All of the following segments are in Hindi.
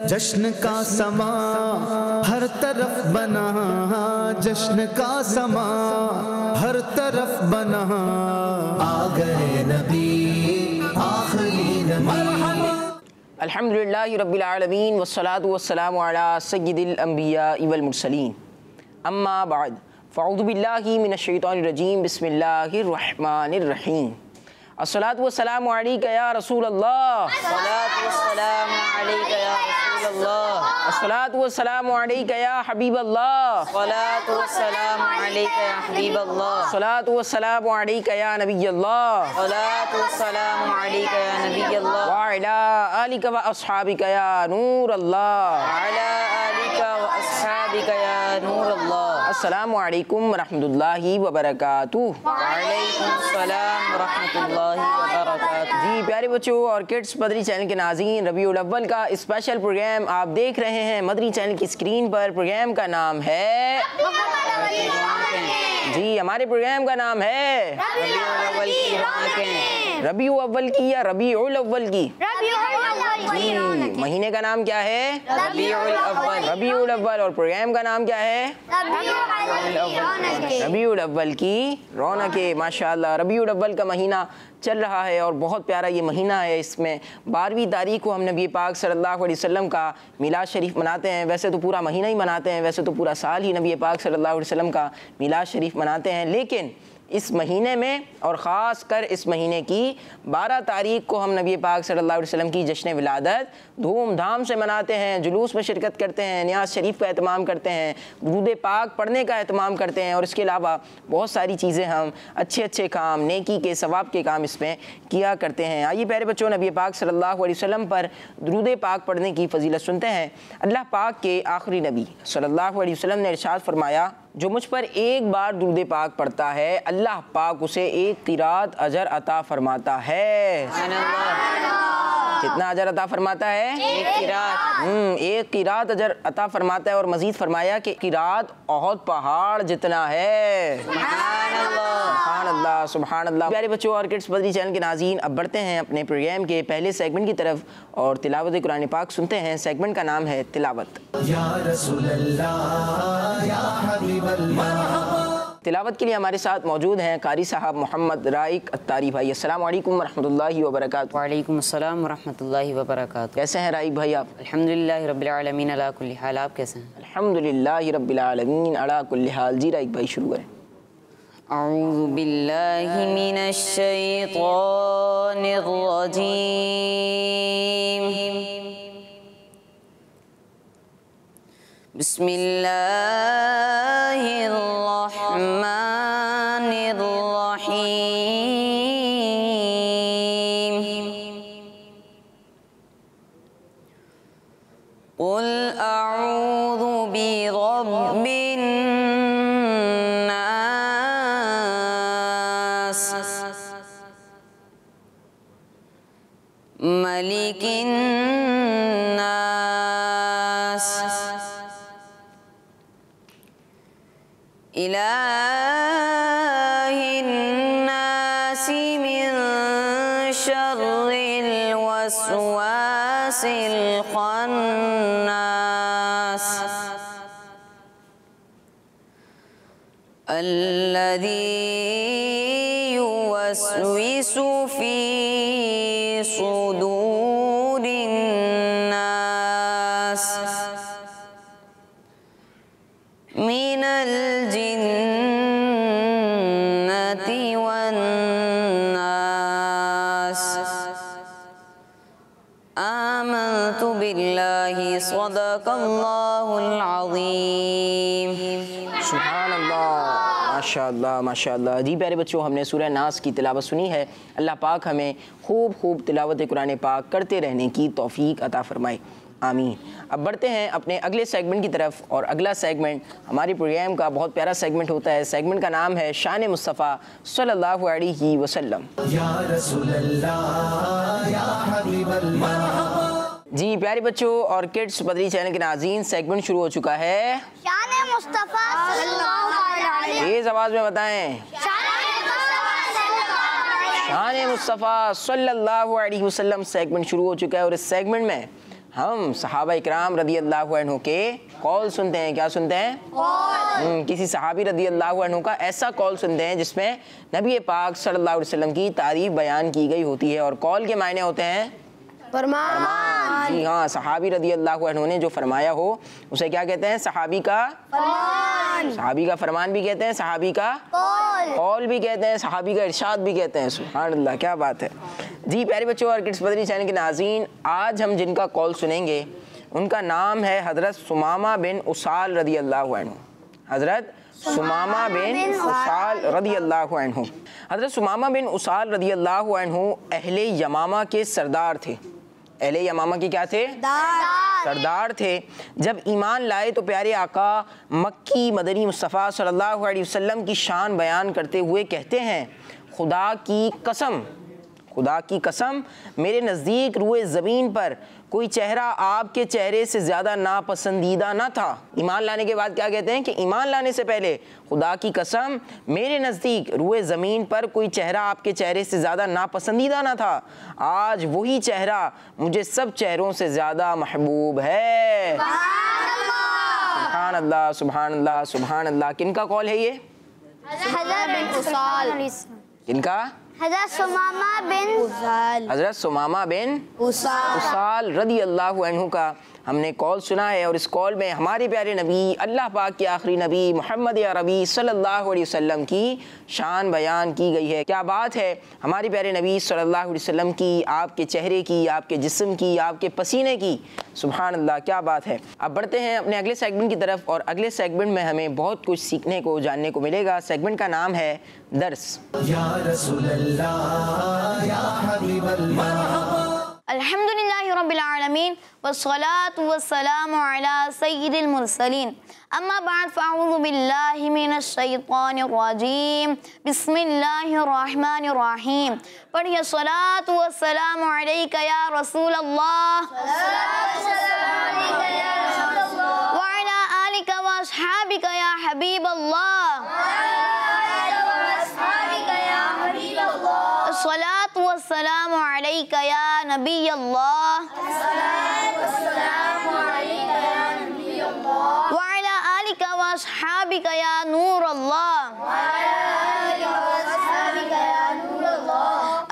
जश्न का समा हर तरफ बना, जश्न का समा हर तरफ बना, आ गए नबी आखिरी नबी। अल्हम्दुलिल्लाहि रब्बिल आलमीन वस्सलातु वस्सलामु अला सय्यिदिल अंबिया वल मुरसलीन, अम्मा बाद, फ़अऊज़ु बिल्लाहि मिनश शैतानिर रजीम, बिस्मिल्लाहिर रहमानिर रहीम। अस्सलातु वस्सलामु अलैका या रसूल अल्लाह, अस्सलातु वस्सलामु अलैका या रसूल अल्लाह, अस्सलातु वस्सलामु अलैका या हबीब अल्लाह, अस्सलातु वस्सलामु अलैका या हबीब अल्लाह, अस्सलातु वस्सलामु अलैका या नबी अल्लाह, अस्सलातु वस्सलामु अलैका या नबी अल्लाह, व अला आलिका व अस्हाबिका या नूर अल्लाह, व अला आलिका व अस्हाबिका या नूर अल्लाह। अस्सलामु अलैकुम व रहमतुल्लाहि व बरकातुहू। व अलैकुम अस्सलाम व रहमतुल्लाहि व बरकातुहू। जी प्यारे बच्चों और किड्स मदरी चैनल के नाज़रीन, रबीउल अव्वल का स्पेशल प्रोग्राम आप देख रहे हैं मदरी चैनल की स्क्रीन पर। प्रोग्राम का नाम है जी, हमारे प्रोग्राम का नाम है रबीउल अव्वल की या रबीउल अव्वल की। जी, महीने का नाम क्या है? रबीउल अव्वल। रबीउल अव्वल। और प्रोग्राम का नाम क्या है? रबीउल अव्वल की रौनकें। माशाअल्लाह, रबीउल अव्वल का महीना चल रहा है और बहुत प्यारा ये महीना है। इसमें 12वीं तारीख को हम नबी पाक सल्लल्लाहु अलैहि वसल्लम का मिलाद शरीफ मनाते हैं। वैसे तो पूरा महीना ही मनाते हैं, वैसे तो पूरा साल ही नबी पाक सल्लल्लाहु अलैहि वसल्लम का मिलाद शरीफ मनाते हैं, लेकिन इस महीने में और ख़ास कर इस महीने की 12 तारीख को हम नबी पाक सल्लल्लाहु अलैहि वसल्लम की जश्न विलादत धूमधाम से मनाते हैं, जुलूस में शिरकत करते हैं, नियाज शरीफ का एहतमाम करते हैं, दुरूद पाक पढ़ने का एहतमाम करते हैं और इसके अलावा बहुत सारी चीज़ें हम अच्छे अच्छे काम, नेकी के सवाब के काम इसमें किया करते हैं। आइए प्यारे बच्चों, नबी पाक सल्लल्लाहु अलैहि वसल्लम पर दुरूद पाक पढ़ने की फजीलत सुनते हैं। अल्लाह पाक के आखिरी नबी सल्लल्लाहु अलैहि वसल्लम ने इरशाद फरमाया, जो मुझ पर एक बार दुरूद पाक पढ़ता है अल्लाह पाक उसे एक क़िरात अजर अता फरमाता है। कितना अजर अता फरमाता है? एक क़िरात अजर अता फरमाता है। और मज़ीद फरमाया कि क़िरात ओहद पहाड़ जितना है। सुभान अल्लाह, सुभान अल्लाह। प्यारे बच्चों और किड्स मदरी चैनल के नाज़रीन, अब बढ़ते हैं अपने प्रोग्राम के पहले सेगमेंट की तरफ और तिलावत कुरान पाक सुनते हैं। सेगमेंट का नाम है तिलावत। या रसूल अल्लाह या हबीब अल्लाह। तिलावत के लिए हमारे साथ मौजूद हैं कारी साहब मोहम्मद राइक अत्तारी भाई। अस्सलाम वालेकुम रहमतुल्लाहि व बरकातुहू। वालेकुम अस्सलाम रहमतुल्लाहि व बरकातुहू। कैसे हैं राइक भाई आप? अल्हम्दुलिल्लाहि रब्बिल आलमीन अला कुल्ली हाल। आप कैसे हैं? अल्हम्दुलिल्लाहि रब्बिल आलमीन अला कुल्ली हाल। जी राइक भाई शुरू करें। अऊज़ु बिल्लाहि मिनश शैतानिर रजीम। बिस्मिल्लाहिर रहमानिर रहीम। क़ुल अऊज़ु बिरब्बिन नास, मलिकिन नास, इलाहिन नासी मिन शर्रिल वस्वासिल खन्नास, अल्लज़ी युवस्विसु फी सुदूरिन नास मिनल जिन्नति वन नास। आमनतु बिल्लाहि सदक़ल्लाहुल अज़ीम। सुभान अल्लाह, माशाअल्लाह माशाअल्लाह। जी प्यारे बच्चों, हमने सूरह नास की तिलावत सुनी है। अल्लाह पाक हमें खूब खूब तिलावत कुरान पाक करते रहने की तौफीक अता फरमाए, आमीन। अब बढ़ते हैं अपने अगले सेगमेंट की तरफ और अगला सेगमेंट हमारे प्रोग्राम का बहुत प्यारा सेगमेंट होता है। सेगमेंट का नाम है शान मुस्तफ़ा सल्लल्लाहु अलैहि वसल्लम। या रसूल अल्लाह या हबीब अल्लाह। जी प्यारे बच्चों और किड्स मदरी चैनल के नाज़रीन, सेगमेंट शुरू हो चुका है शान मुस्तफ़ा सल्लल्लाहु अलैहि वसल्लम। तेज़ आवाज़ में बताएं। शान मुस्तफ़ा सल्लल्लाहु अलैहि वसल्लम सेगमेंट शुरू हो चुका है और इस सेगमेंट में हम सहाबा इकराम रदी अल्लाह अन्हु के कौल सुनते हैं। क्या सुनते हैं? किसी सहाबी रदी अल्लाह अन्हु का ऐसा कौल सुनते हैं जिसमें नबी पाक सल्लल्लाहु अलैहि वसल्लम की तारीफ बयान की गई होती है। और कौल के मायने होते हैं फरमान। जी हाँ, सहाबी रदी अल्लाह अन्हु ने जो फरमाया हो उसे क्या कहते हैं? सहाबी का फरमान। सहाबी का फरमान भी कहते हैं, सहाबी का कौल भी कहते हैं, सहाबी का इरशाद भी कहते हैं। सुभान अल्लाह, क्या बात है जी। प्यारे बच्चों और किड्स मदनी चैनल के नाज़रीन, आज हम जिनका कौल सुनेंगे उनका नाम है हज़रत सुमामा बिन उसाल रदी अल्लाह अन्हु। हज़रत सुमामा बिन उसाल रदी अल्लाह अन्हु। हज़रत सुमामा बिन उसाल रदी अल्लाह अन्हु अहले यमामा के सरदार थे। अहले यमामा के क्या थे? सरदार थे। जब ईमान लाए तो प्यारे आका मक्की मदनी मुस्तफ़ा सल्लल्लाहु अलैहि वसल्लम की शान बयान करते हुए कहते हैं, खुदा की कसम मेरे नज़दीक रुए ज़मीन पर कोई चेहरा आपके चेहरे से ज़्यादा नापसंदीदा ना था। ईमान लाने के बाद क्या कहते हैं कि ईमान लाने से पहले खुदा की कसम मेरे नज़दीक रुए ज़मीन पर कोई चेहरा आपके चेहरे से ज़्यादा नापसंदीदा ना था। आज वही चेहरा मुझे सब चेहरों से ज़्यादा महबूब है। सुभान अल्लाह, सुभान अल्लाह, सुभान अल्लाह। किनका कौल है ये? किनका? हज़रत सुमामा बिन उसाल रदी अल्लाह अन्हु का हमने कौल सुना है। और इस कौल में हमारे प्यारे नबी, अल्लाह पाक के आखिरी नबी मोहम्मद अरबी सल्लल्लाहु अलैहि वसल्लम की शान बयान की गई है। क्या बात है हमारे प्यारे नबी सल्लल्लाहु अलैहि वसल्लम की, आपके चेहरे की, आपके जिस्म की, आपके पसीने की। सुभान अल्लाह, क्या बात है। अब बढ़ते हैं अपने अगले सेगमेंट की तरफ और अगले सेगमेंट में हमें बहुत कुछ सीखने को, जानने को मिलेगा। सेगमेंट का नाम है दर्स। या रसूल अल्लाह या हबीब अल्लाह। अल्हम्दुलिल्लाहि रब्बिल आलमीन वस्सलातु वस्सलामु अला सय्यिदिल मुरसलीन अम्मा बाद फ़अऊज़ु बिल्लाहि मिनश शैतानिर रजीम बिस्मिल्लाहिर रहमानिर रहीम। पढ़िए सलातु वस्सलामु अलैका या रसूल अल्लाह व अला आलिका व अस्हाबिका या हबीब अल्लाह। सलातु वस्सलामु अलैका या नबी अल्लाह व अला आलिका व अस्हाबिका या नूर अल्लाह।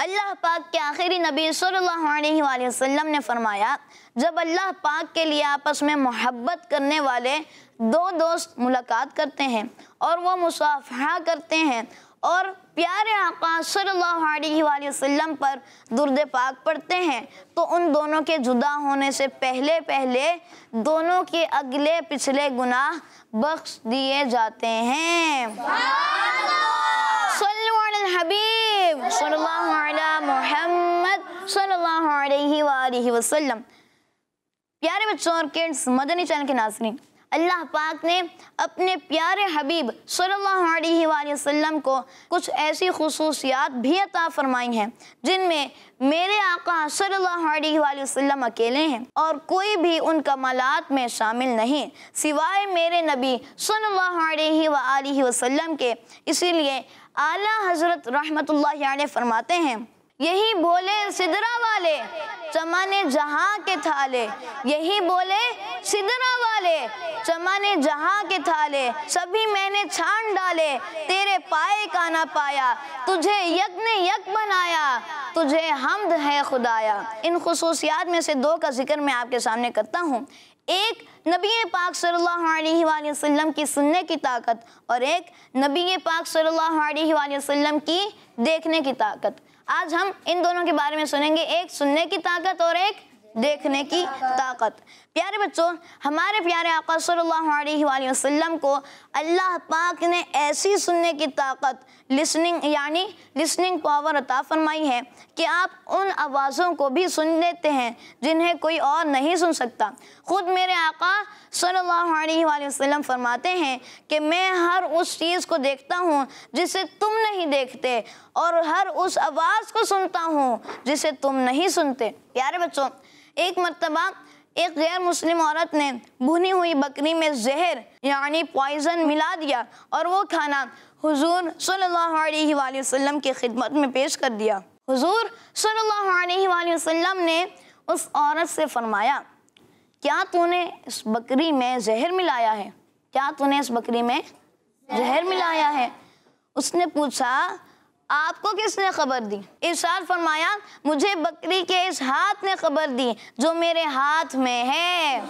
अल्लाह पाक के आखिरी नबी सल्लल्लाहु अलैहि वसल्लम ने फरमाया, जब अल्लाह पाक के लिए आपस में मोहब्बत करने वाले दो दोस्त मुलाकात करते हैं और वो मुसाफहा करते हैं और प्यारे आका सल्लल्लाहु अलैहि वसल्लम पर दुरूद पाक पढ़ते हैं तो उन दोनों के जुदा होने से पहले पहले दोनों के अगले पिछले गुनाह बख्श दिए जाते हैं। सल्लु अलल हबीब सल्लल्लाहु अला मुहम्मद सल्लल्लाहु अलैहि वसल्लम। प्यारे बच्चों और किड्स मदनी चैनल के नाज़रीन, अल्लाह पाक ने अपने प्यारे हबीब सल्लल्लाहु अलैहि वसल्लम को कुछ ऐसी खुसूसियात भी अता फरमाई हैं जिनमें मेरे आका सल्लल्लाहु अलैहि वसल्लम अकेले हैं और कोई भी उन कमालात में शामिल नहीं सिवाय मेरे नबी सल्लल्लाहु अलैहि वसल्लम के। इसीलिए आला हज़रत रहमतुल्लाहि अलैह फरमाते हैं, यही बोले सिदरा वाले चमाने जहाँ के थाले, यही बोले सिदरा वाले चमाने जहाँ के थाले, सभी मैंने छान डाले तेरे पाए का ना पाया, तुझे यक ने यक बनाया, तुझे हम्द है खुदाया। इन खुसूसियात में से दो का जिक्र मैं आपके सामने करता हूँ। एक नबी पाक सल्लल्लाहु अलैहि वसल्लम की सुनने की ताकत और एक नबी पाक सल्लल्लाहु अलैहि वसल्लम की देखने की ताकत। आज हम इन दोनों के बारे में सुनेंगे, एक सुनने की ताकत और एक देखने की ताकत। प्यारे बच्चों, हमारे प्यारे आका सल्लल्लाहु अलैहि वसल्लम को अल्लाह पाक ने ऐसी सुनने की ताकत, लिसनिंग यानी लिसनिंग पावर अता फरमाई है कि आप उन आवाज़ों को भी सुन लेते हैं जिन्हें कोई और नहीं सुन सकता। खुद मेरे आका सल्लल्लाहु अलैहि वसल्लम फरमाते हैं कि मैं हर उस चीज़ को देखता हूँ जिसे तुम नहीं देखते और हर उस आवाज़ को सुनता हूँ जिसे तुम नहीं सुनते। प्यारे बच्चों, एक मर्तबा एक गैर मुस्लिम औरत ने भुनी हुई बकरी में जहर यानी पॉइजन मिला दिया और वो खाना हुजूर सल्लल्लाहु अलैहि वसल्लम की खिदमत में पेश कर दिया। हुजूर सल्लल्लाहु अलैहि वसल्लम ने उस औरत से फरमाया, क्या तूने इस बकरी में जहर मिलाया है? क्या तूने इस बकरी में जहर मिलाया है? उसने पूछा, आपको किसने खबर दी? इरशाद फरमाया, मुझे बकरी के इस हाथ ने खबर दी जो मेरे हाथ में है।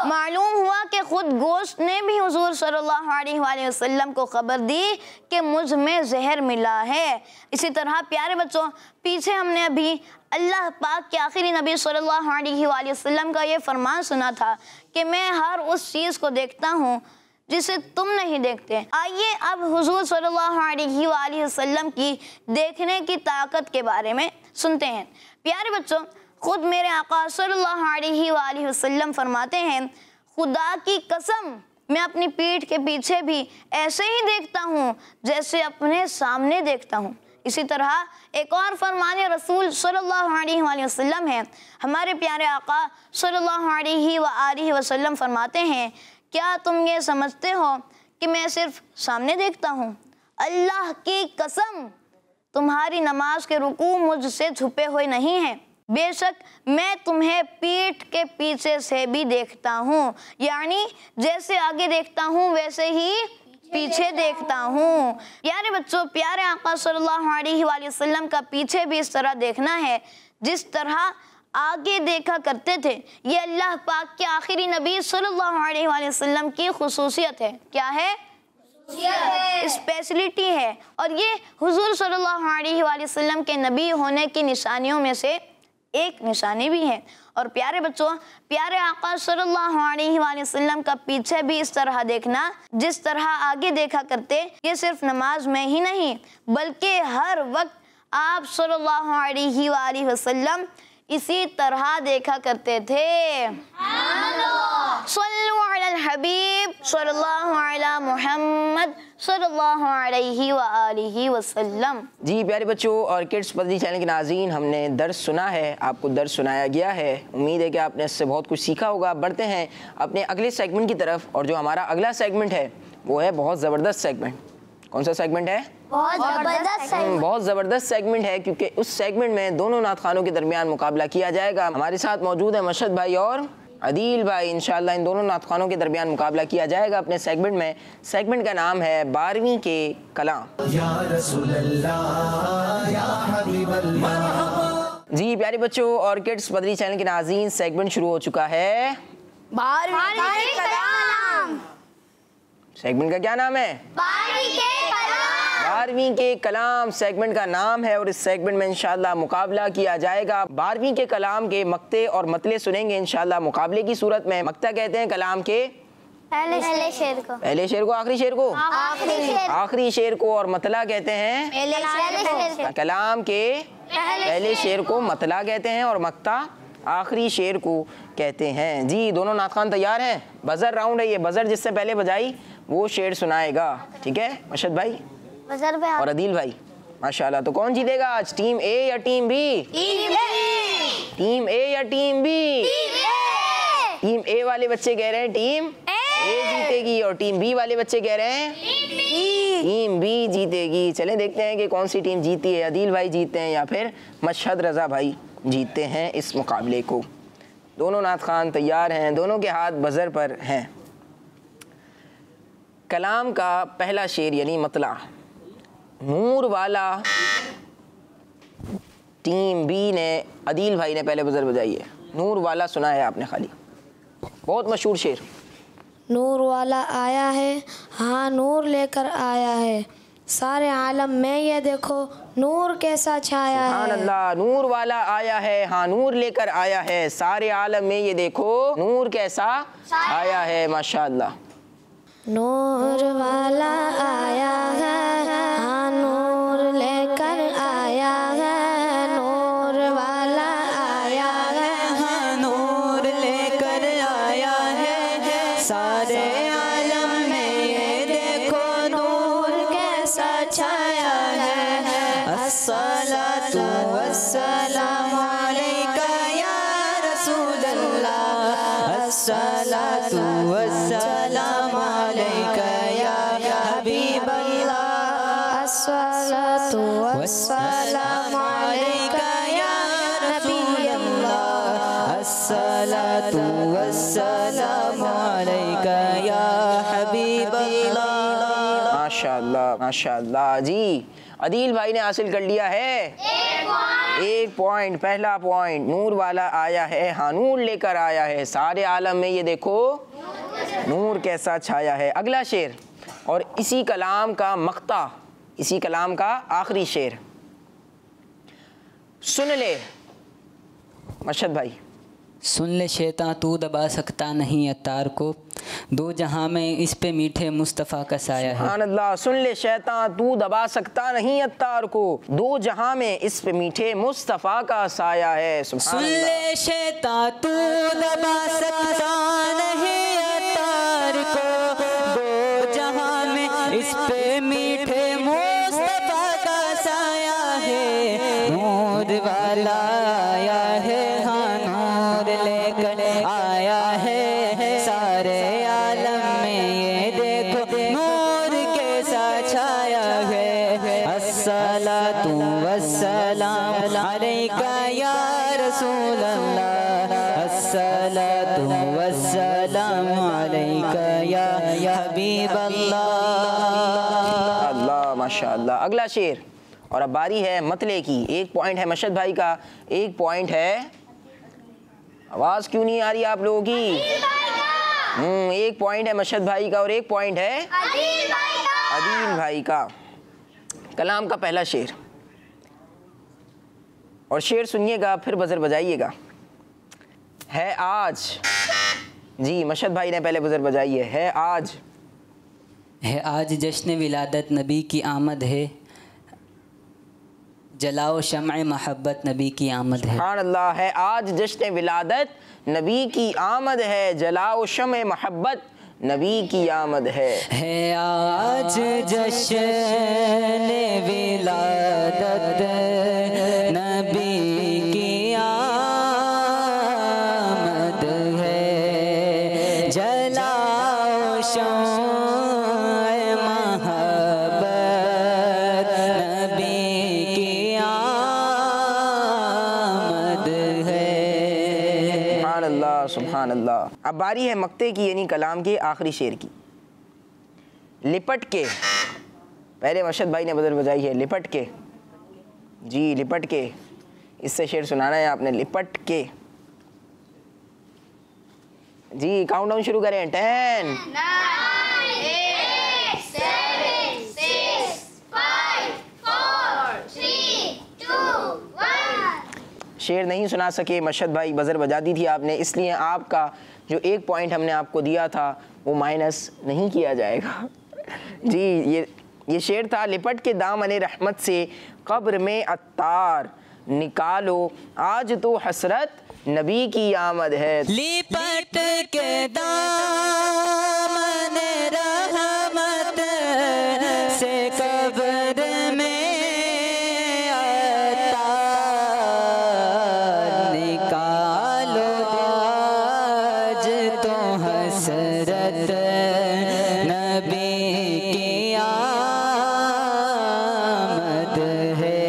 मालूम हुआ कि खुद गोश्त ने भी हुजूर सल्लल्लाहु अलैहि वसल्लम को खबर दी कि मुझ में जहर मिला है। इसी तरह प्यारे बच्चों, पीछे हमने अभी अल्लाह पाक के आखिरी नबी सल्लल्लाहु अलैहि वसल्लम का ये फरमान सुना था कि मैं हर उस चीज़ को देखता हूँ जिसे तुम नहीं देखते। आइए अब हुजूर सल्लल्लाहु अलैहि वसल्लम की देखने की ताकत के बारे में सुनते हैं। प्यारे बच्चों, खुद मेरे आका सल्लल्लाहु अलैहि वसल्लम फरमाते हैं, खुदा की कसम मैं अपनी पीठ के पीछे भी ऐसे ही देखता हूँ जैसे अपने सामने देखता हूँ। इसी तरह एक और फरमान रसूल सल्लल्लाहु अलैहि वसल्लम है। हमारे प्यारे आका सल्लल्लाहु अलैहि वसल्लम फरमाते हैं, क्या तुम ये समझते हो कि मैं सिर्फ सामने देखता हूँ? अल्लाह की कसम तुम्हारी नमाज के रुकू मुझसे छुपे हुए नहीं हैं। बेशक मैं तुम्हें पीठ के पीछे से भी देखता हूँ, यानी जैसे आगे देखता हूँ वैसे ही पीछे देखता हूँ। प्यारे बच्चों, प्यारे आका सल्लल्लाहु अलैहि वसल्लम का पीछे भी इस तरह देखना है जिस तरह आगे देखा करते थे। ये अल्लाह पाक के आखिरी नबी सल्लल्लाहु अलैहि वसल्लम की खुसूसियत है। क्या है? स्पेशलिटी है। और ये हुजूर सल्लल्लाहु अलैहि वसल्लम के नबी होने की निशानियों में से एक निशानी भी है। और प्यारे बच्चों, प्यारे आका सल्लल्लाहु अलैहि वसल्लम का पीछे भी इस तरह देखना जिस तरह आगे देखा करते, ये सिर्फ नमाज में ही नहीं बल्कि हर वक्त आप सल्लल्लाहु अलैहि वसल्लम इसी तरह देखा करते थे। सल्लु अलल हबीब सल्लल्लाहु अला मुहम्मद सल्लल्लाहु अलैहि व आलिहि वसल्लम। जी प्यारे बच्चों और किड्स मदनी चैनल के नाज़रीन, हमने दर्स सुना है, आपको दर्स सुनाया गया है। उम्मीद है कि आपने इससे बहुत कुछ सीखा होगा। बढ़ते हैं अपने अगले सेगमेंट की तरफ, और जो हमारा अगला सेगमेंट है वो है बहुत ज़बरदस्त सेगमेंट। कौन सा सेगमेंट है? बहुत ज़बरदस्त सेगमेंट है, क्योंकि उस सेगमेंट में दोनों नात खानों के दरमियान मुकाबला किया जाएगा। हमारे साथ मौजूद है मशहद भाई और अदील भाई। इंशाअल्लाह इन दोनों नात खानों के दरमियान मुकाबला किया जाएगा अपने सेगमेंट में। सेगमेंट का नाम है 12वीं के कलाम। या रसूल अल्लाह या हबीब अल्लाह। जी प्यारे बच्चों और किड्स मदनी चैनल के नाज़रीन, सेगमेंट शुरू हो चुका है 12वीं के कलाम। सेगमेंट का क्या नाम है? 12वीं के कलाम सेगमेंट का नाम है। और इस सेगमेंट में इंशाअल्लाह मुकाबला किया जाएगा। 12वीं के कलाम के मक्ते और मतले सुनेंगे इंशाअल्लाह मुकाबले की सूरत में। मक्ता कहते हैं कलाम के पहले शेर को, पहले शेर को, आखिरी शेर को, आखिरी शेर को, और मतला कहते हैं कलाम के पहले शेर को मतला कहते हैं और मक्ता आखिरी शेर को कहते हैं। जी दोनों नात खान तैयार हैं? बजर राउंड है ये, बजर जिससे पहले बजाई वो शेर सुनाएगा। ठीक है मशहद भाई और अदील भाई, माशाल्लाह। तो कौन जीतेगा आज, टीम ए या टीम बी? टीम ए या टीम बी? टीम ए वाले बच्चे कह रहे हैं टीम ए जीतेगी, और टीम बी वाले बच्चे कह रहे हैं टीम बी जीतेगी। चलें देखते हैं कि कौन सी टीम जीती है, अदील भाई जीतते हैं या फिर मशहद रज़ा भाई जीतते हैं इस मुकाबले को। दोनों नात खान तैयार हैं, दोनों के हाथ बजर पर हैं। कलाम का पहला शेर यानी मतला, नूर वाला। टीम बी ने, अदील भाई ने पहले बजर बजाई है। नूर वाला सुना है आपने खाली, बहुत मशहूर शेर। नूर वाला आया है, हाँ नूर लेकर आया है, सारे आलम में ये देखो नूर कैसा छाया है। सुभान अल्लाह, नूर वाला आया है, हाँ नूर लेकर आया है, सारे आलम में ये देखो नूर कैसा आया है। माशाअल्लाह। नूर वाला आया है, हाँ नूर लेकर आया है, नूर वाला आया है, हाँ नूर लेकर आया है, सारे आलम में ये देखो नूर कैसा छाया है। अस्सलातु वस्सलामु अलैका या रसूल अल्लाह, अस्सलातु वस्सलामु अलैका या हबीब अल्लाह, अस्सलातु वस्सलामु अलैका या नबी अल्लाह, अस्सलातु अस्सलामु अलैका या हबीबल्लाह। माशाअल्लाह माशाअल्लाह जी। अदील भाई ने हासिल कर लिया है 1 पॉइंट। पहला पॉइंट, नूर वाला आया है, हाँ नूर लेकर आया है, सारे आलम में ये देखो नूर कैसा छाया है। अगला शेर और इसी कलाम का मक्ता, इसी कलाम का आखिरी शेर सुन ले मर्शद भाई। सुन ले शैतान तू दबा सकता नहीं अत्तार को, दो जहां में इस पे मीठे मुस्तफ़ा का साया है। सुभान अल्लाह। सुन ले शैतान तू दबा सकता नहीं अत्तार को, दो जहां में इस पे मीठे मुस्तफ़ा का साया है। सुन ले शैतान तू दबा सकता नहीं अत्तार को, दो जहां में इस पे मीठे मुस्तफ़ा का साया है। नूर वाला आया है, हाँ नूर लेकर आया है, सारे आलम में ये देखो नूर कैसा छाया है। अस्सलातु वस्सलाम अलैका या रसूल अल्लाह, अस्सलातु वस्सलाम अलैका या हबीब अल्लाह। अल्लाह माशाअल्लाह। अगला शेर और अब बारी है मतले की। 1 पॉइंट है मर्शद भाई का, 1 पॉइंट है, आवाज़ क्यों नहीं आ रही आप लोगों की? 1 पॉइंट है मर्शद भाई का और 1 पॉइंट है अदील भाई का। कलाम का पहला शेर और शेर सुनिएगा फिर बजर बजाइएगा। है आज, जी मर्शद भाई ने पहले बजर बजाई है आज। है आज जश्न विलादत नबी की आमद है, जलाओ शम्अ महब्बत नबी की आमद है। सुभान अल्लाह। है आज जश्न विलादत नबी की आमद है, जलाओ शम्अ महब्बत नबी की आमद है। आज जश्न विलादत नबी की आमद है, जलाओ शम्अ महब्बत नबी की आमद है। सुभान अल्लाह सुभान अल्लाह। अब बारी है मक्ते की यानी कलाम के आखिरी शेर की। लिपट के, पहले मर्शद भाई ने बदल बजाई है लिपट के, जी लिपट के, इससे शेर सुनाना है आपने। लिपट के, जी काउंटडाउन शुरू करें। 10 9 8 7 6 5 4 3 2 1। शेर नहीं सुना सके मर्शद भाई, बजर बजा दी थी आपने, इसलिए आपका जो 1 पॉइंट हमने आपको दिया था वो माइनस नहीं किया जाएगा। जी ये शेर था। लिपट के दामने रहमत से कब्र में अत्तार, निकालो आज तो हसरत नबी की आमद है। लिपट के दामन रहमत से कब्र में अत्तार, निकालो आज तो हसरत नबी की आमद है।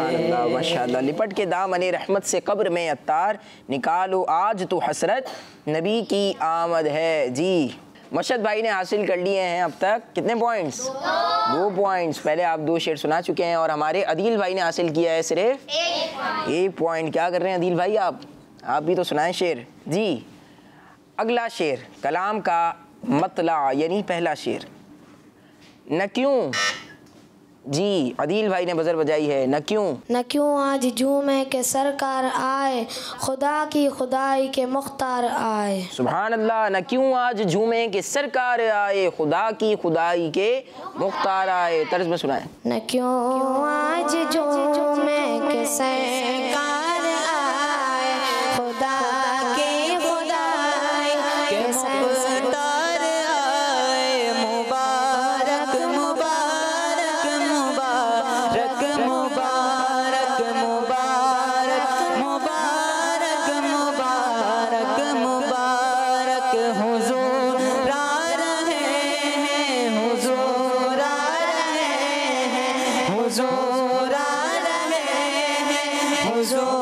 अल्लाह माशाअल्लाह। लिपट के दामने रहमत से कब्र में अत्तार, निकालो आज तो हसरत नबी की आमद है। जी मर्शद भाई ने हासिल कर लिए हैं अब तक कितने पॉइंट्स? 2 पॉइंट्स। पहले आप 2 शेर सुना चुके हैं और हमारे अदील भाई ने हासिल किया है सिर्फ 1 पॉइंट। क्या कर रहे हैं अदील भाई आप भी तो सुनाएं शेर। जी अगला शेर कलाम का मतला यानी पहला शेर। न क्यों, जी अदील भाई ने बजर बजाई है। न क्यों आज जुमे के सरकार आए, खुदा की खुदाई के मुख्तार आए। सुभान अल्लाह। न क्यों आज झूमे के सरकार आए, खुदा की खुदाई के मुख्तार आए। तर्ज में सुनाए। न क्यों आज जुमे के सरकार आए, खुदा की खुदाई के मुख्तार आए। मुबारक मुबारक मुबारक मुबारक मुबारक मुबारक मुबारक मुबारक हुजूर आ रहे हैं, हुजूर आ रहे हैं, हुजूर आ रहे हैं, हुजूर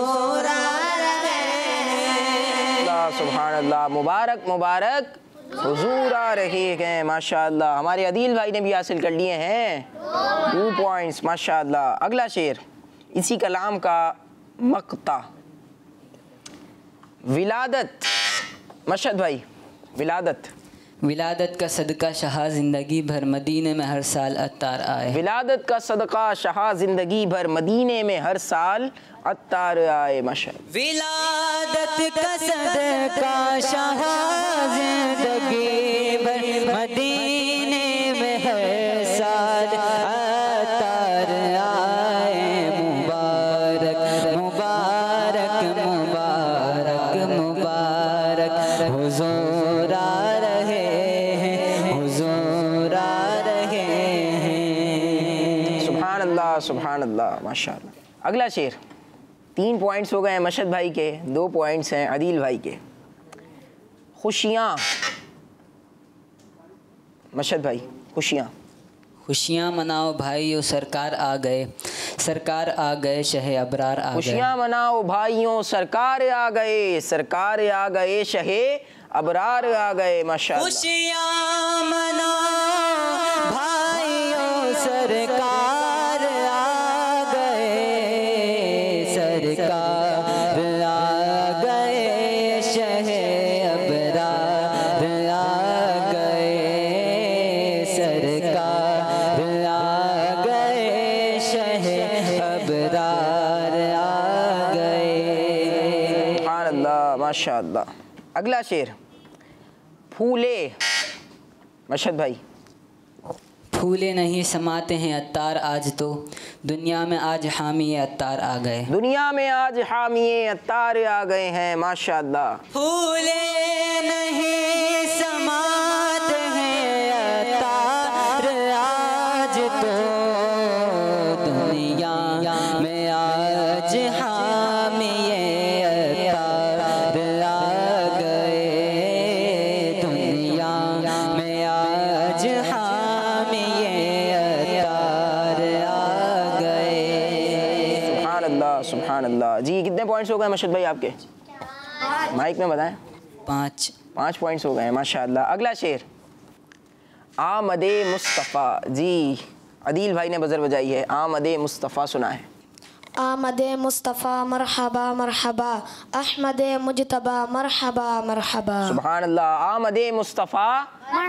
सुभानअल्लाह, मुबारक मुबारक हुजूर आ रहे हैं माशाअल्लाह। हमारे अदील भाई ने भी हासिल कर लिए हैं 2 पॉइंट्स माशाअल्लाह। अगला शेर इसी कलाम का मक्ता, विलादत। मशहद भाई, विलादत। विलादत का सदका शाह ज़िंदगी भर मदीने में हर साल अत्तार आए। विलादत का सदका शाह ज़िंदगी भर मदीने में हर साल अत्तार आए माशाअल्लाह। विलादत का सदका शाह ज़िंदगी भर मदीने में हर साल अत्तार आए। मुबारक मुबारक मुबारक मुबारक हुजूर आ रहे हैं, हुजूर आ रहे हैं। सुभान अल्लाह सुभान अल्लाह माशाअल्लाह। अगला शेर 3 पॉइंट्स हो गए हैं मशहद भाई के, 2 पॉइंट्स हैं अदील भाई के। खुशियाँ, मशहद भाई, खुशियाँ। खुशियाँ मनाओ भाइयों सरकार आ गए, सरकार आ गए शहे अबरार आ गए। खुशियाँ मनाओ भाइयों सरकार आ गए, सरकार आ गए शहे अबरार आ गए माशाअल्लाह। खुशियाँ मनाओ भाइयों सरकार आ गए, सरकार आ गए शहे अबरार आ गए, सरकार आ गए शहे अबरार आ गए। सुभान अल्लाह माशाअल्लाह। अगला शेर फूले, मशहद भाई। फूले नहीं समाते हैं अत्तार आज तो, दुनिया में आज हामी अत्तार आ गए। दुनिया में आज हामिए अत्तार आ गए हैं माशाअल्लाह। फूले नहीं समाते हैं अत्तार आज तो, दुनिया में आज हामी अत्तार आ गए, दुनिया में आज हामी अत्तार आ गए। सुभान अल्लाह सुभान अल्लाह। जी कितने पॉइंट्स हो गए मशहद भाई आपके? माइक में बताएं। 5 पॉइंट्स हो गए हैं माशाअल्लाह। अगला शेर आमदे मुस्तफ़ा। जी अदील भाई ने बजर बजाई है, आमदे मुस्तफ़ा सुना है। आमदे मुस्तफ़ा मरहबा मरहबा, अहमदे मुजतबा मरहबा मरहबा। सुभान अल्लाह। आमदे मुस्तफ़ा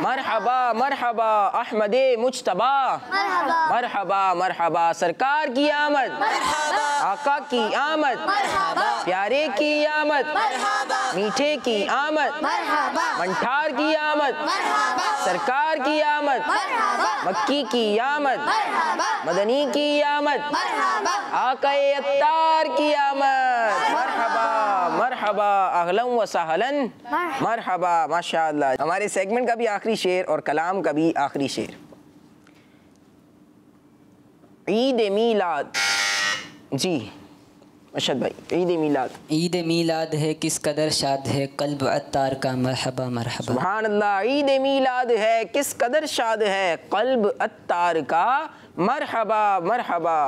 मरहबा मरहबा, अहमदे मुजतबा मरहबा मरहबा। सरकार की आमद, आका की आमद, प्यारे की आमद, मीठे की आमद, मंठार की आमद, सरकार की आमद, मक्की की आमद, मदनी की आमद, आका अत्तार की आमद। मरहबा मरहबा, अहलन व सहलन मरहबा माशाअल्लाह। हमारे सेगमेंट का भी आखिरी शेर और कलाम का भी आखिरी शेर ईद मीलाद। जी मशहद भाई, ईद मीलाद। ईद मीलाद है किस कदर शाद है कल्ब अत्तार का मरहबा मरहबा। सुभान अल्लाह। ईद मीलाद है किस कदर शाद है कल्ब अत्तार का मरहबा मरहबा।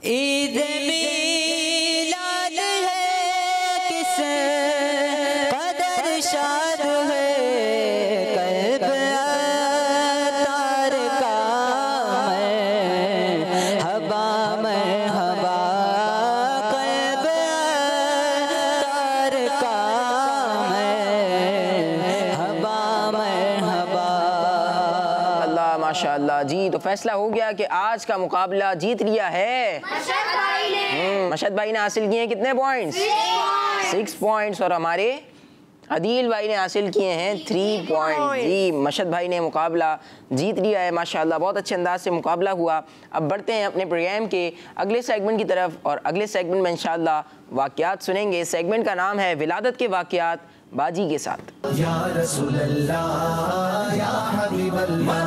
ईद मीलाद है किस कदर शाद है कल्ब अत्तार का मरहबा मरहबा, कल्ब अत्तार का मरहबा मरहबा। अल्लाह माशाअल्लाह। जी तो फैसला हो गया कि आज का मुकाबला जीत लिया है मशहद भाई ने। हासिल किए हैं कितने पॉइंट्स? 6 पॉइंट्स। और हमारे अदील भाई ने हासिल किए हैं 3 पॉइंट्स। जी मशहद भाई ने मुकाबला जीत लिया है माशाअल्लाह। बहुत अच्छे अंदाज से मुकाबला हुआ। अब बढ़ते हैं अपने प्रोग्राम के अगले सेगमेंट की तरफ और अगले सेगमेंट में इंशाअल्लाह वाक़यात सुनेंगे। सेगमेंट का नाम है विलादत के वाक़यात बाजी के साथ। या रसूल अल्लाह या हबीब अल्लाह।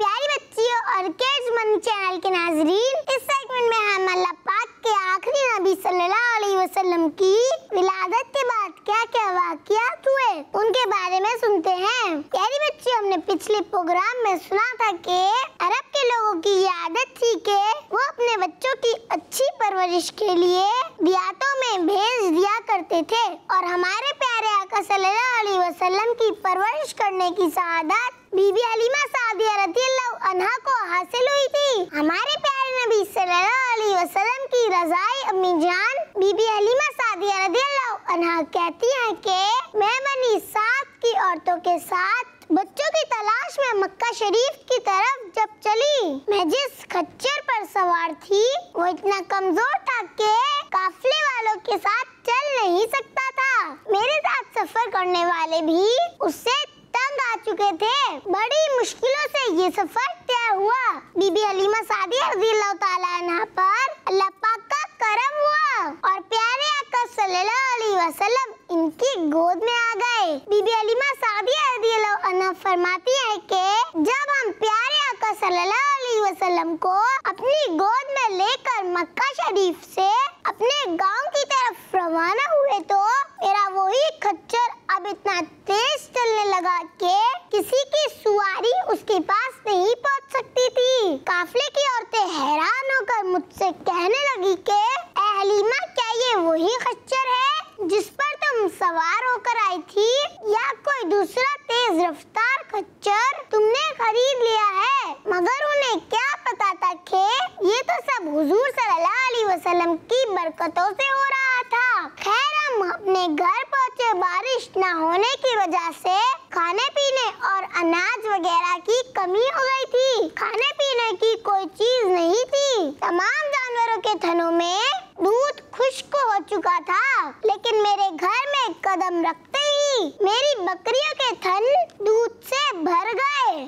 प्यारी बच्चियों और किड्स मनी चैनल के नाजरीन, इस सेगमेंट में हम अल्लाह पाक के आखिरी नबी सल्लल्लाहु अलैहि वसल्लम की विलादत के बाद क्या क्या वाक़यात हुए उनके बारे में सुनते हैं। प्यारी बच्ची, हमने पिछले प्रोग्राम में सुना था कि अरब के लोगों की ये आदत थी कि वो अपने बच्चों की अच्छी परवरिश के लिए रियातों में भेज दिया करते थे और हमारे प्यारे आका सल्लल्लाहु अलैहि वसल्लम की परवरिश करने की सआदत बीबी हलीमा सादिया रज़ियल्लाहु अन्हा को हासिल हुई थी। हमारे प्यारे नबी सल्लल्लाहु अलैहि वसल्लम की रज़ाई अम्मी जान बीबी हलीमा सादिया रज़ियल्लाहु अन्हा कहती हैं कि मैं बनी साद की औरतों के साथ बच्चों की तलाश में मक्का शरीफ की तरफ जब चली, मैं जिस खच्चर पर सवार थी वो इतना कमजोर था कि काफिले वालों के साथ चल नहीं सकता था। मेरे साथ सफर करने वाले भी उससे तंग आ चुके थे। बड़ी मुश्किलों से ये सफर तय हुआ। बीबी हलीमा सादिया रज़ियल्लाहु ताला अन्हा पर अल्लाह पाक का करम हुआ और प्यारे आका सल्लल्लाहु अलैहि वसल्लम इनकी गोद में आ गए। बीबी हलीमा सादिया रज़ियल्लाहु अन्हा फरमाती है कि जब हम प्यारे आका सल्लल्लाहु अलैहि वसल्लम को अपनी गोद में लेकर मक्का शरीफ से अपने गांव की तरफ रवाना हुए तो मेरा वही खच्चर अब इतना तेज चलने लगा कि किसी की सुवारी उसके पास नहीं पहुंच सकती थी। काफिले की औरतें हैरान होकर मुझसे कहने लगी कि ए हलीमा, क्या ये वही खच्चर है जिस पर तुम सवार होकर आई थी या कोई दूसरा तेज रफ्तार खच्चर तुमने खरीद लिया है? मगर उन्हें क्या पता था कि ये तो सब हुजूर सल्लल्लाहु अलैहि वसल्लम की बरकतों से हो रहा था। खैर, हम अपने घर पहुंचे। बारिश न होने की वजह से खाने पीने और अनाज वगैरह की कमी हो गई थी। खाने पीने की कोई चीज नहीं थी। तमाम जानवरों के थनों में दूध खुश्क हो चुका था, लेकिन मेरे घर में कदम रखते ही मेरी बकरियों के थन दूध से भर गए।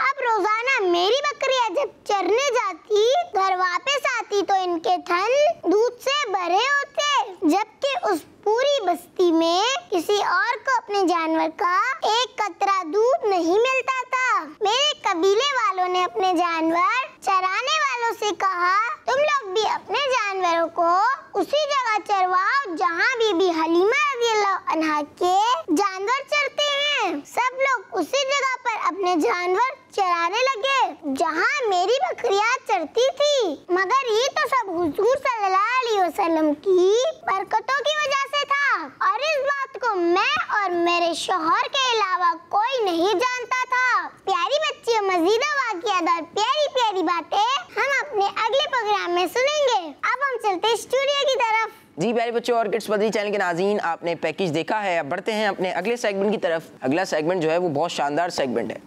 अब रोजाना मेरी बकरियां जब चरने जाती, घर वापस आती तो इनके थन दूध से भरे होते, जबकि उस पूरी बस्ती में किसी और को अपने जानवर का एक कतरा दूध नहीं मिलता था। मेरे कबीले वालों ने अपने जानवर चराने वालों से कहा, तुम लोग भी अपने जानवरों को उसी जगह चरवाओ जहाँ बीबी हलीमा रज़ियल्लाहु अन्हा के जानवर चरते हैं। सब लोग उसी जगह पर अपने जानवर चराने लगे जहाँ मेरी बकरियां चरती थी। मगर ये तो सब हुजूर सल्लल्लाहु अलैहि वसल्लम की बरकतों की वजह से था और इस बात को मैं और मेरे शौहर के अलावा कोई नहीं जानता था। प्यारी बच्चियों, मज़ीद वाक़ियात और प्यारी प्यारी बातें हम अपने अगले प्रोग्राम में सुनेंगे। अब हम चलते स्टूडियो की तरफ। जी प्यारे बच्चों और किड्स बदरी चैनल के नाज़रीन, आपने पैकेज देखा है। अब बढ़ते हैं अपने अगले सेगमेंट की तरफ। अगला सेगमेंट जो है वो बहुत शानदार सेगमेंट है।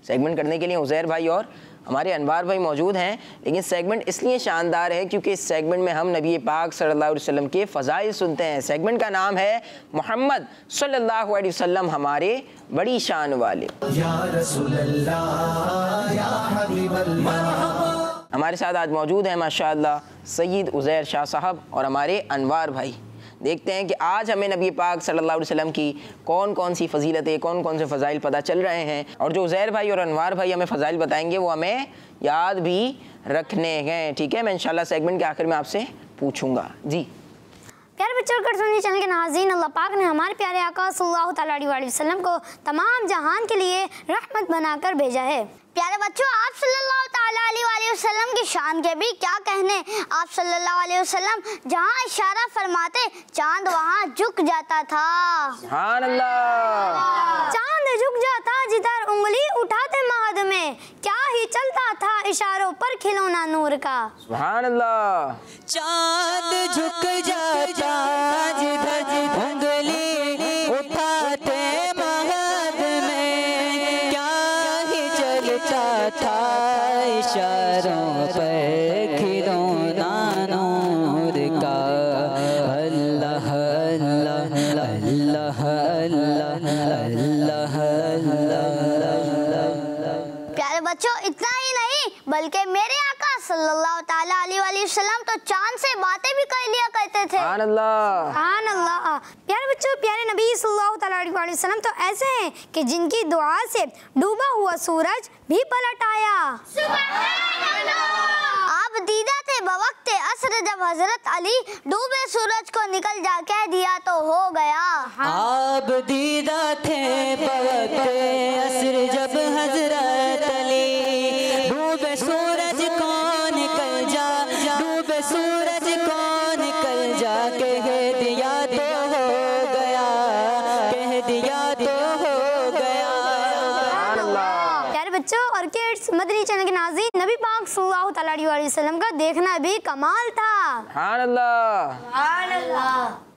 सेगमेंट करने के लिए उज़ैर भाई और हमारे अनवार भाई मौजूद हैं, लेकिन सेगमेंट इसलिए शानदार है क्योंकि इस सेगमेंट में हम नबी पाक सल्लल्लाहु अलैहि वसल्लम के फ़ज़ाइल सुनते हैं। सेगमेंट का नाम है मोहम्मद सल्लल्लाहु अलैहि वसल्लम हमारे बड़ी शान वाले। या रसूल अल्लाह या हबीब अल्लाह। हमारे साथ आज मौजूद हैं माशाअल्लाह सैयद उज़ैर शाह साहब और हमारे अनवार भाई। देखते हैं कि आज हमें नबी पाक सल्लल्लाहु अलैहि वसल्लम की कौन कौन सी फ़जीलतें, कौन कौन से फ़ज़ाइल पता चल रहे हैं और जो उज़ैर भाई और अनवार भाई हमें फ़ज़ाइल बताएंगे वो हमें याद भी रखने हैं। ठीक है, मैं इंशाल्लाह सेगमेंट के आखिर में आपसे पूछूंगा। जी प्यारे बच्चों और सुनने चैनल के नाज़रीन, अल्लाह पाक ने हमारे प्यारे आका सल्लल्लाहु ताला अलैहि वसल्लम को तमाम जहान के लिए रहमत बनाकर भेजा है। प्यारे बच्चों, आप सल्लल्लाहु ताला अलैहि वसल्लम की शान के भी क्या कहने। आप सल्लल्लाहु अलैहि वसल्लम जहाँ इशारा फरमाते चांद वहाँ झुक जाता था। सुभान अल्लाह। चांद झुक जाता जिधर उंगली उठाते महद में, क्या ही चलता था इशारों पर खिलौना नूर का। सुभान अल्लाह। चांद झुक जाता जिधर उंगली उठाते महद में, क्या ही चलता था इशारों पर खिलौना नूर का। अल्लाह अल्लाह अल्लाह अल्लाह अल्लाह। प्यारे बच्चों, इतना ही नहीं बल्कि मेरे आका सल्लल्लाहु ताला अलैहि वसल्लम तो चांद से बातें भी कर लिया करते थे। सुभान अल्लाह। सुभान अल्लाह। प्यारे बच्चों, प्यारे नबी सल्लल्लाहु ताला अलैहि वसल्लम तो ऐसे हैं कि जिनकी दुआ से डूबा हुआ सूरज भी पलट आया। सुभान अल्लाह। आप दीदा थे बवक्ते असर जब हजरत अली डूबे सूरज को निकल जा कह दिया तो हो गया। आप दीदा थे बवक्ते असर जब हजरत अली डूबे सूरज को निकल जा, डूबे सूरज को निकल जा कह दिया तो हो गया, कह दिया तो हो गया। प्यारे बच्चों और किड्स, मदनी चैनल के नाज़रीन, नबी पाक सल्लल्लाहु अलैहि वसल्लम का देखना भी कमाल था। सुभान अल्लाह।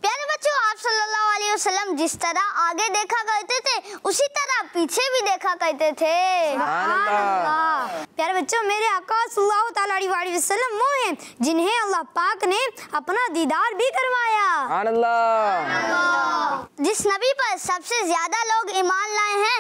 प्यारे बच्चों, आप सल्लल्लाहु अलैहि वसल्लम जिस तरह आगे देखा करते थे उसी तरह पीछे भी देखा करते थे। सुभान अल्लाह। प्यारे बच्चों, मेरे आका सल्लल्लाहु अलैहि वसल्लम वो हैं जिन्हें अल्लाह पाक ने अपना दीदार भी करवाया। सुभान अल्लाह। जिस नबी पर सबसे ज्यादा लोग ईमान लाए हैं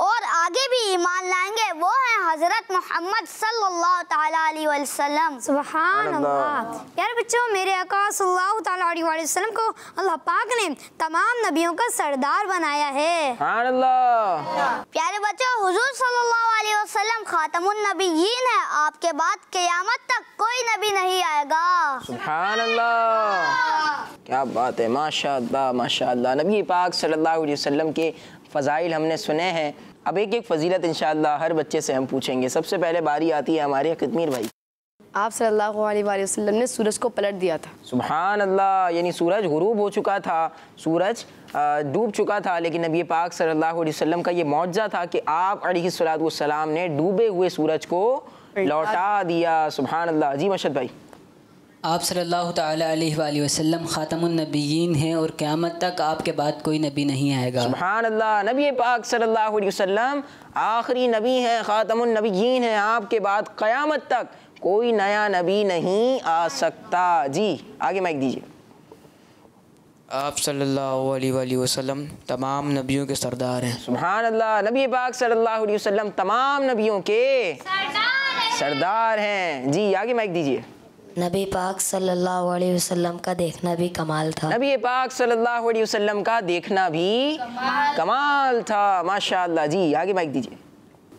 और आगे भी ईमान लाएंगे वो है हजरत मोहम्मद सल्लल्लाहु तआला अलैहि वसल्लम। सुभान अल्लाह। प्यारे बच्चों, मेरे आका सल्लल्लाहु अलैहि वसल्लम को अल्लाह पाक ने तमाम नबियों का सरदार बनाया है। सुभान अल्लाह। प्यारे बच्चों, हुजूर सल्लल्लाहु अलैहि वसल्लम खातमुन नबिय्यीन है। आपके बाद क़यामत तक कोई नबी नहीं आएगा। सुभान अल्लाह। क्या बात है, माशाअल्लाह माशाअल्लाह। नबी पाक सल्लल्लाहु अलैहि वसल्लम के फ़ज़ाइल हमने सुने हैं। अब एक एक फ़जीलत इंशाअल्लाह हर बच्चे से हम पूछेंगे। सबसे पहले बारी आती है हमारे क़ितमीर भाई। आप सल्लल्लाहु अलैहि वसल्लम ने सूरज को पलट दिया था। सुभान अल्लाह। यानी सूरज गुरूब हो चुका था, सूरज डूब चुका था, लेकिन नबी पाक सल्लल्लाहु अलैहि वसल्लम का ये मौजज़ा था कि आप अलैहिस्सलातु वस्सलाम ने डूबे हुए सूरज को लौटा दिया। सुभान अल्लाह। जी मशद भाई। आप सल्लल्लाहु ताला अलैहि वसल्लम ख़ातमुन नबिय्यीन हैं और क़यामत तक आपके बाद कोई नबी नहीं आएगा। सुभान अल्लाह। नबी पाक सल्लल्लाहु अलैहि वसल्लम आखिरी नबी हैं, ख़ातमुन नबिय्यीन हैं। आपके बाद क़यामत तक कोई नया नबी नहीं आ सकता। जी आगे माइक दीजिए। आप सल्लल्लाहु अलैहि वसल्लम तमाम नबियों के सरदार हैं। सुभान अल्लाह। नबी पाक सल्लल्लाहु अलैहि वसल्लम तमाम नबियों के सरदार हैं। जी आगे माइक दीजिए। नबी पाक सल्लल्लाहु अलैहि वसल्लम का देखना भी कमाल था। नबी पाक सल्लल्लाहु अलैहि वसल्लम का देखना भी कमाल था। माशाअल्लाह। जी आगे माइक दीजिए।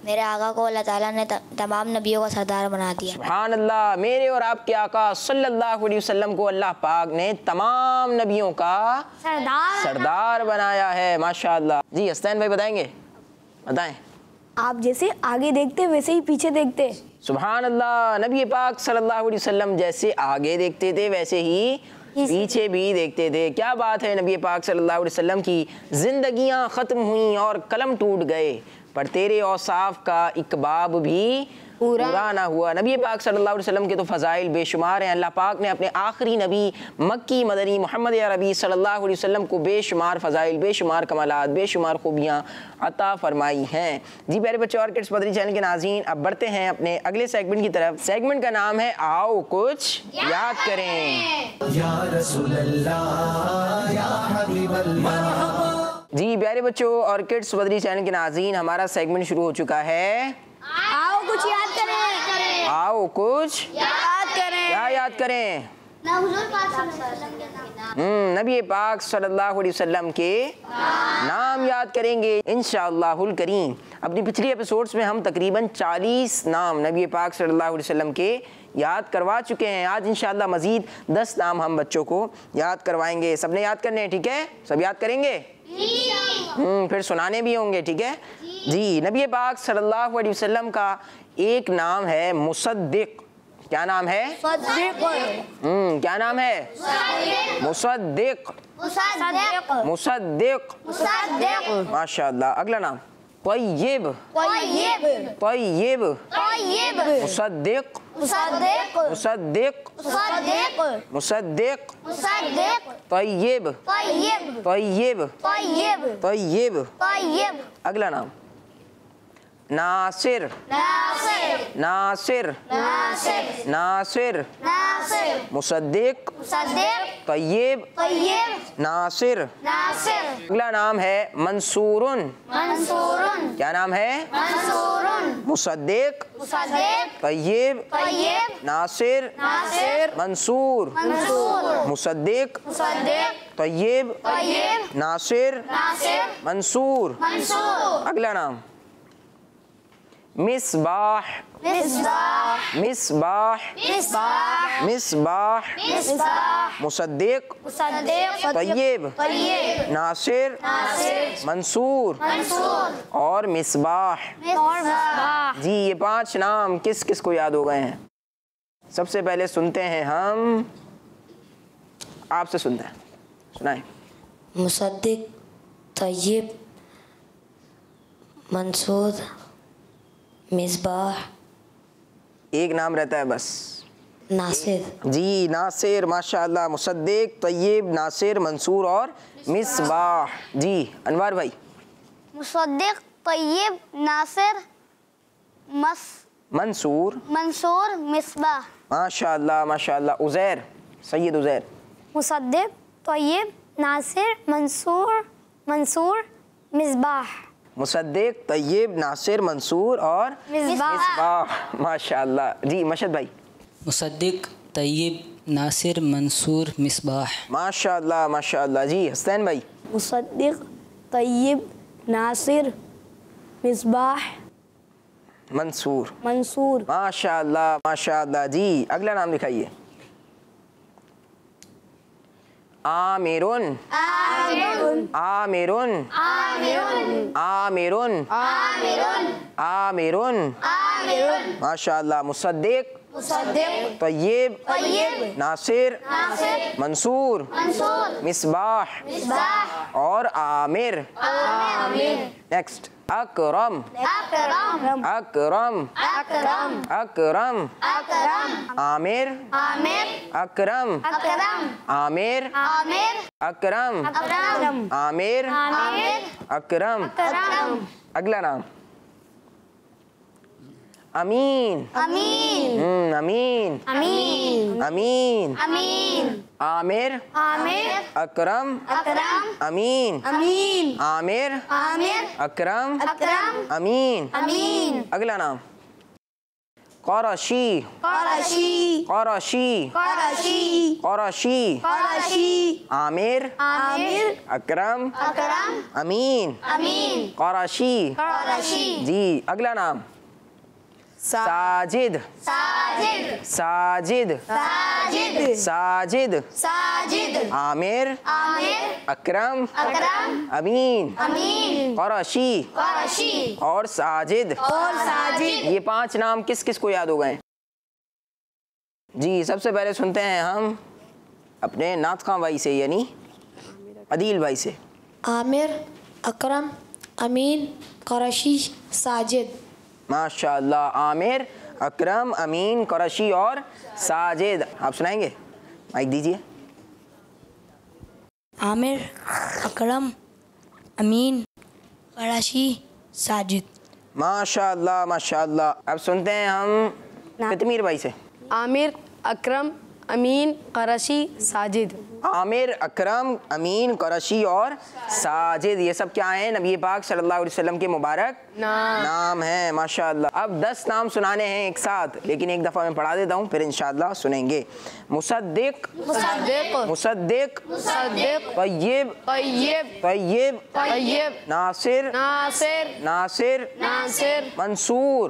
मेरे आका को अल्लाह ताला ने तमाम नबियों का सरदार बना दिया। सुभान अल्लाह। मेरे और आपके आका सल्लल्लाहु अलैहि वसल्लम को अल्लाह पाक ने तमाम नबियों का सरदार बनाया है। माशाअल्लाह। जी हसनैन भाई बताएंगे, बताएं। आप जैसे आगे देखते वैसे ही पीछे देखते। सुभान अल्लाह। नबी पाक सल्लल्लाहु अलैहि वसल्लम जैसे आगे देखते थे वैसे ही पीछे भी देखते थे। क्या बात है। नबी पाक सल्लल्लाहु अलैहि वसल्लम की ज़िंदगियाँ ख़त्म हुई और कलम टूट गए, पर तेरे औसाफ का इकबाब भी पूरा ना हुआ। नबी पाक सल्लल्लाहु अलैहि वसल्लम के तो फ़ज़ाइल बेशुमार हैं। अल्लाह पाक ने अपने आखिरी नबी मक्की मदनी मोहम्मद अरबी सल्लल्लाहु अलैहि वसल्लम को बेशुमार फ़ज़ाइल, बेशुमार कमालात, बेशुमार खूबियाँ अता फरमाई हैं। जी प्यारे बच्चों और किड्स मदनी चैनल के नाज़रीन, अब बढ़ते हैं अपने अगले सेगमेंट की तरफ। सेगमेंट का नाम है आओ कुछ याद करें। या रसूल अल्लाह या हबीब अल्लाह। जी प्यारे बच्चों और किड्स मदनी चैनल के नाज़रीन, हमारा सेगमेंट शुरू हो चुका है। आओ कुछ याद करें। आओ कुछ याद करें। क्या याद करें? नबी पाक सल्लल्लाहु अलैहि वसल्लम के नाम याद करेंगे इंशाअल्लाहुल करीम। अपनी पिछली एपिसोड्स में हम तकरीबन 40 नाम नबी पाक सल्लल्लाहु अलैहि वसल्लम के याद करवा चुके हैं। आज इंशाअल्लाह मज़ीद 10 नाम हम बच्चों को याद करवाएंगे। सबने याद करने हैं, ठीक है? सब याद करेंगे? फिर सुनाने भी होंगे, ठीक है जी। नबी पाक सल्लल्लाहु अलैहि वसल्लम का एक नाम है मुसद्दिक। क्या नाम है? क्या नाम है? मुसद्दिक। मुसद्दिक। माशाअल्लाह। अगला नाम तय्यिब। तय्यिब। मुसद्दिक। मुसद्दिक। मुसद्दिक। तय्यिब। तय्यिब। तय्यिब। अगला नाम नासिर। नासिर। नासिर। मुसद्दिक। तय्यिब। नासिर। अगला नाम है मंसूरुन। क्या नाम है? मुसद्दिक। तय्यिब। नासिर। मंसूर। मुसद्दिक। तय्यिब। नासिर। मंसूर। अगला नाम मिसबाह। मिसबाह मिसबाह मुसद्दिक तय्यब नासिर मंसूर और मिसबाह। जी ये 5 नाम किस किस को याद हो गए हैं? सबसे पहले सुनते हैं हम, आपसे सुनते हैं, सुनाएं। मुसद्दिक, तय्यब, मंसूर, मिसबाह। एक नाम रहता है बस, नासिर। जी नासिर, माशाअल्लाह। मुसद्दिक, तय्यब, नासिर, मंसूर और मिसबाह। जी अनवार भाई। मुसद्दिक, तय्यब, नासिर, मंसूर, मिसबाह। माशाअल्लाह माशाअल्लाह। उज़ैर, सैयद उज़ैर। मुसद्दिक, तय्यब, नासिर, मंसूर, मिसबाह। मुसद्दिक, तय्यब, नासिर, मंसूर और मिसबाह। माशाअल्लाह। जी मशद भाई। मुसद्दिक, तय्यब, नासिर, मंसूर, मिसबाह। माशाअल्लाह माशाअल्लाह। जी हसनैन भाई। मुसद्दिक, तय्यब, नासिर, मिसबाह, मंसूर। मंसूर। माशाअल्लाह माशाअल्लाह। जी अगला नाम दिखाइए। आमिरुन, आमिरुन, आमिरुन, आमिरुन, आमिरुन, माशाअल्लाह। मुसद्दिक, तय्यब, नासिर, मंसूर, मिसबाह और आमिर। नेक्स्ट अकरम, अकरम, अकरम, आमिर, अकरम, आमिर, अकरम, आमिर, अकरम। अगला नाम अमीन, अमीन, अमीन, अमीन, आमिर, अकरम, अमीन, आमिर, अकरम, अमीन। अगला नाम क़ुरशी, क़ुरशी, आमिर, अकरम, अमीन, क़ुरशी। जी अगला नाम साजिद, साजिद, साजिद, आमिर, अकरम, अमीन, क़ुरशी और साजिद। ये 5 नाम किस किस को याद हो गए? जी सबसे पहले सुनते हैं हम अपने नातखां भाई से, यानी अदील भाई से। आमिर, अकरम, अमीन, क़ुरशी, साजिद। माशाअल्लाह। आमिर, अकरम, अमीन, क़ुरशी और साजिद। आप सुनाएंगे? माइक दीजिए। आमिर, अकरम, अमीन, क़ुरशी, साजिद। माशाअल्लाह माशाअल्लाह। अब सुनते हैं हम कतमीर भाई से। आमिर, अकरम, अमीन, क़ुरशी, साजिद। आमिर, अकरम, अमीन, क़ुरशी और साजिद। ये सब क्या हैं? नबी पाक सल्लल्लाहु अलैहि वसल्लम के मुबारक नाम हैं। माशाअल्लाह। अब 10 नाम सुनाने हैं एक साथ, लेकिन एक दफ़ा मैं पढ़ा देता हूँ, फिर इंशाअल्लाह सुनेंगे। मुसद्दिक, मुसद्दिक, तय्यब, तय्यब, नासिर, नासिर, मंसूर,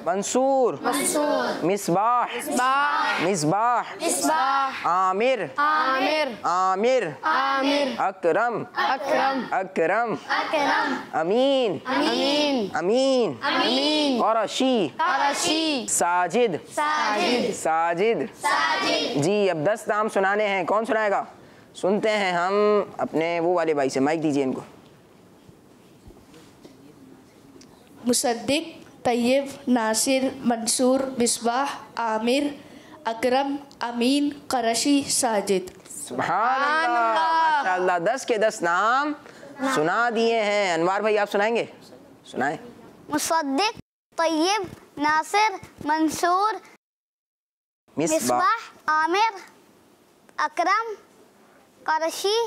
मंसूर, मिसबाह, मिसबाह, आमिर, आमिर, अकरम, अकरम, अमीन, अमीन, क़ुरशी, साजिद, साजिद। जी अब 10 नाम सुनाने हैं। कौन सुनाएगा? सुनते हैं हम अपने वो वाले भाई से। माइक दीजिए इनको। मुसद्दिक, तय्यब, नासिर, मंसूर, मिसबाह, आमिर, अकरम, अमीन, क़ुरशी, साजिद। सुभानअल्लाह माशाअल्लाह। 10 के 10 नाम सुना दिए हैं। अनवार भाई आप सुनाएंगे? सुनाएं। मुसद्दिक, तय्यब, नासिर, मंसूर, मिसबाह, आमिर, अकरम, क़ुरशी,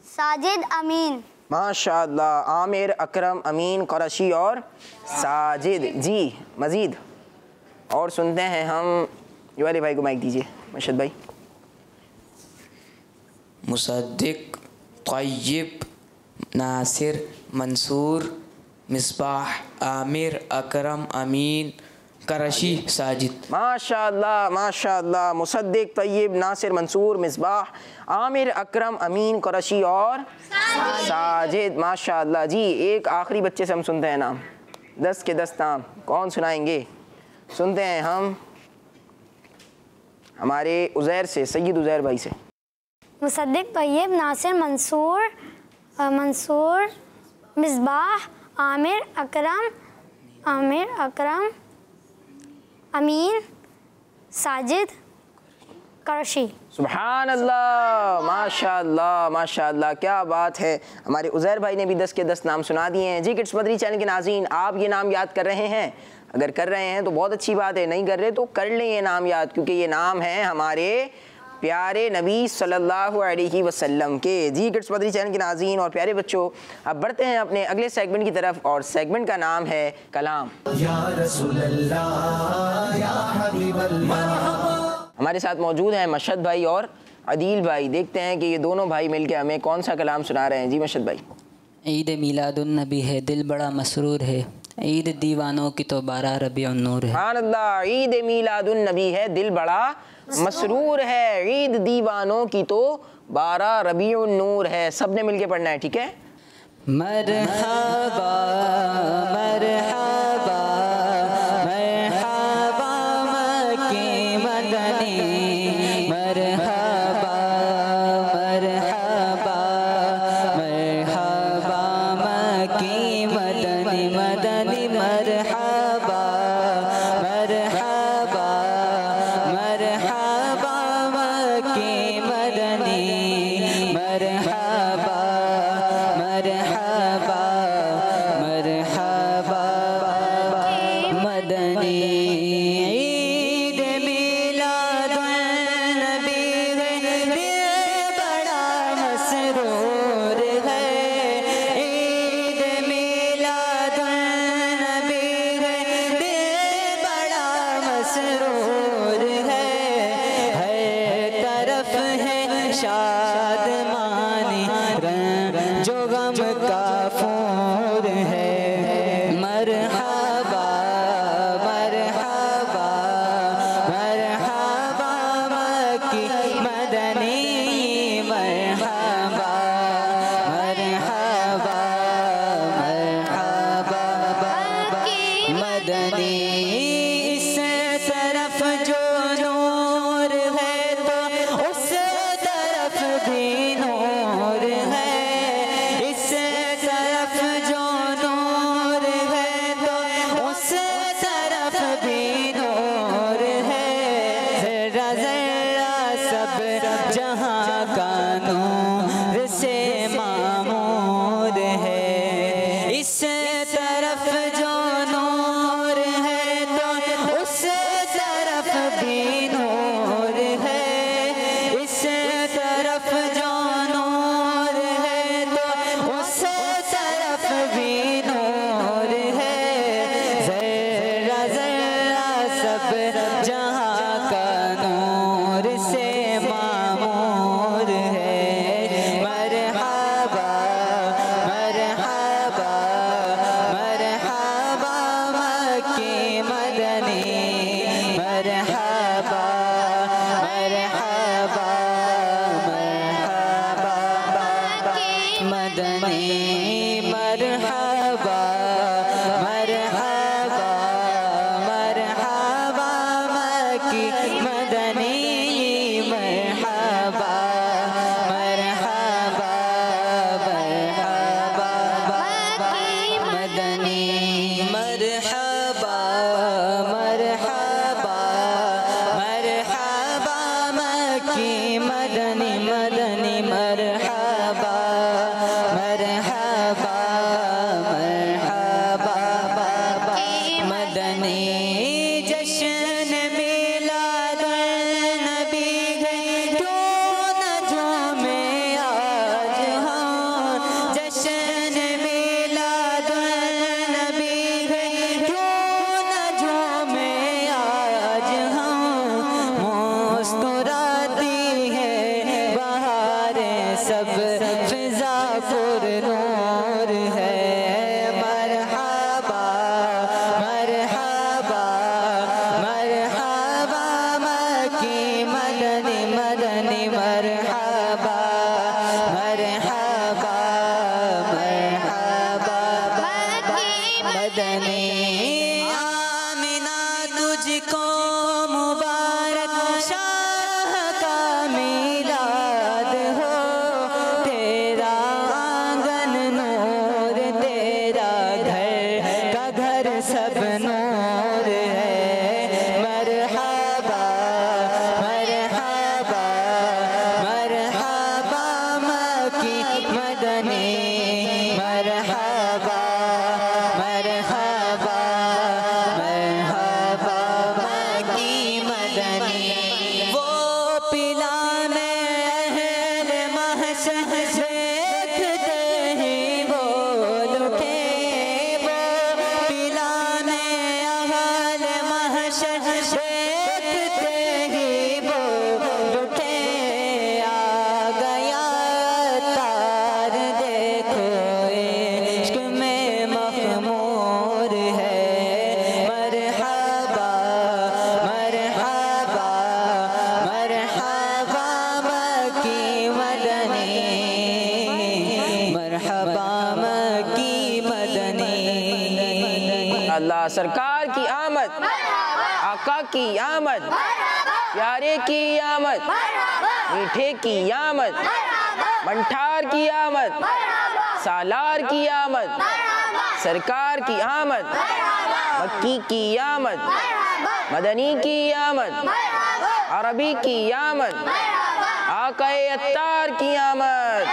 साजिद, अमीन। माशाअल्लाह। आमिर, अकरम, अमीन, क़ुरशी और साजिद। जी मज़ीद और सुनते हैं हम ये वाले भाई को। माइक दीजिए मशद भाई। मुसद्दिक, तय्यब, नासिर, मंसूर, मिसबाह, आमिर, अकरम, अमीन, कराची साजिद। माशाअल्लाह माशाअल्लाह। मुसद्दिक, तैयब, नासिर, मंसूर, मिसबाह, आमिर, अकरम, अमीन, कुरैशी और साजिद। माशाअल्लाह जी। एक आखिरी बच्चे से हम सुनते हैं नाम, 10 के 10 नाम कौन सुनाएंगे? सुनते हैं हम हमारे उज़ैर से, सैयद उज़ैर भाई से। मुसद्दिक, तैयब, नासिर, मंसूर, मिसबाह, आमिर, अकरम, अमीन, साजिद, कुरैशी। सुभान अल्लाह, माशाअल्लाह माशाअल्लाह, क्या बात है। हमारे उज़ैर भाई ने भी 10 के 10 नाम सुना दिए हैं। जी किड्स मदनी चैनल के नाज़रीन, आप ये नाम याद कर रहे हैं? अगर कर रहे हैं तो बहुत अच्छी बात है, नहीं कर रहे तो कर लें ये नाम याद, क्योंकि ये नाम है हमारे प्यारे नबी सल्लल्लाहु अलैहि वसल्लम के। जी किड्स मदनी चैनल के नाज़रीन और प्यारे बच्चों, अब बढ़ते हैं अपने अगले सेगमेंट की तरफ, और सेगमेंट का नाम है कलाम। या रसूल अल्लाह या हबीब अल्लाह। हमारे साथ मौजूद हैं मशहद भाई और अदील भाई। देखते हैं कि ये दोनों भाई मिलकर हमें कौन सा कलाम सुना रहे हैं। जी मशहद भाई। ईद मिलादुन नबी है, दिल बड़ा मसरूर है, ईद दीवानों की तो 12 रबीउन नूर है। सुभान अल्लाह। ईद मिलादुन नबी है, दिल बड़ा मसरूर है, ईद दीवानों की तो 12 रबीउन नूर है। सब ने मिलके पढ़ना है, ठीक है? मरहबा मरहबा मरहबा मक्के मदनी, मरहबा मरहबा मरहबा मक्के मदनी, मदनी मरहबा मरहबा मरहबा मक्के मदनी, मरहबा मरहबा मरहबा मदनी। ईद मिलादुन नबी है, दिल बड़ा मसरूर है, ईद मिलादुन नबी है, दिल बड़ा मसरूर है, हर तरफ है शादमानी जो गम का फूर है, मरहबा मरहबा मरहबा मक्की मदनी, मरहबा मरहबा मरहबा मदनी। इस तरफ जो नूर है तो उस तरफ भी नूर है, इस तरफ जो नूर है तो उस तरफ भी नूर है, जरा जरा सब जहाँ का नूर से मामूर है, इस तरफ जो नूर है तो उस तरफ भी नूर है, इस तरफ जो नूर है तो उस तरफ भी नूर है, जरा जरा सब जहाँ का नूर से मामूर है, मरहबा मरहबा मरहबा मक्के मदनी, मरहबा मरहबा मरहबा मदनी, मरहबा मरहबा मरहबा मक्की मदनी, मरहबा मरहबा मरहबा मदनी, मरहबा मरहबा मरहबा मक्की मदनी, मदनी मरहबा मरहबा मरहबा मदनी। जश्न मिलादुन नबी है, क्यों न झूमे आज हम, जश्न मिलादुन नबी है, क्यों न झूमे आज हम, मुस्कुराती है बहारें सब फिजा पुर नूर है, मरहबा मरहबा मरहबा मक्की मदनी। अल्लाह सरकार की आमद, आका की आमद, प्यारे की आमद, मीठे की आमद, मंठार की आमद, सालार की आमद, सरकार की आमद, मक्की की आमद, मदनी की आमद, अरबी की आमद, आकाए अत्तार की आमद।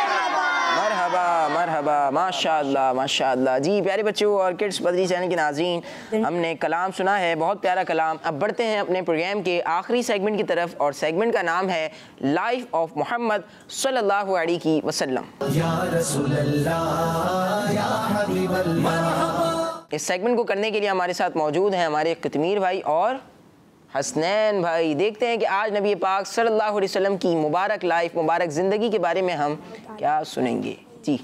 मरहबा मरहबा, माशाअल्लाह माशाअल्लाह। जी प्यारे बच्चों और किड्स बदरी चैनल के नाज़रीन, हमने कलाम सुना है, बहुत प्यारा कलाम। अब बढ़ते हैं अपने प्रोग्राम के आखिरी सेगमेंट की तरफ और सेगमेंट का नाम है लाइफ ऑफ मोहम्मद सल्लल्लाहु अलैहि वसल्लम। या रसूल अल्लाह या हबीब अल्लाह। इस सेगमेंट को करने के लिए हमारे साथ मौजूद हैं हमारे कतमीर भाई और हसनैन भाई। देखते हैं कि आज नबी पाक सल्लल्लाहु अलैहि वसल्लम की मुबारक लाइफ, मुबारक ज़िंदगी के बारे में हम क्या सुनेंगे। जी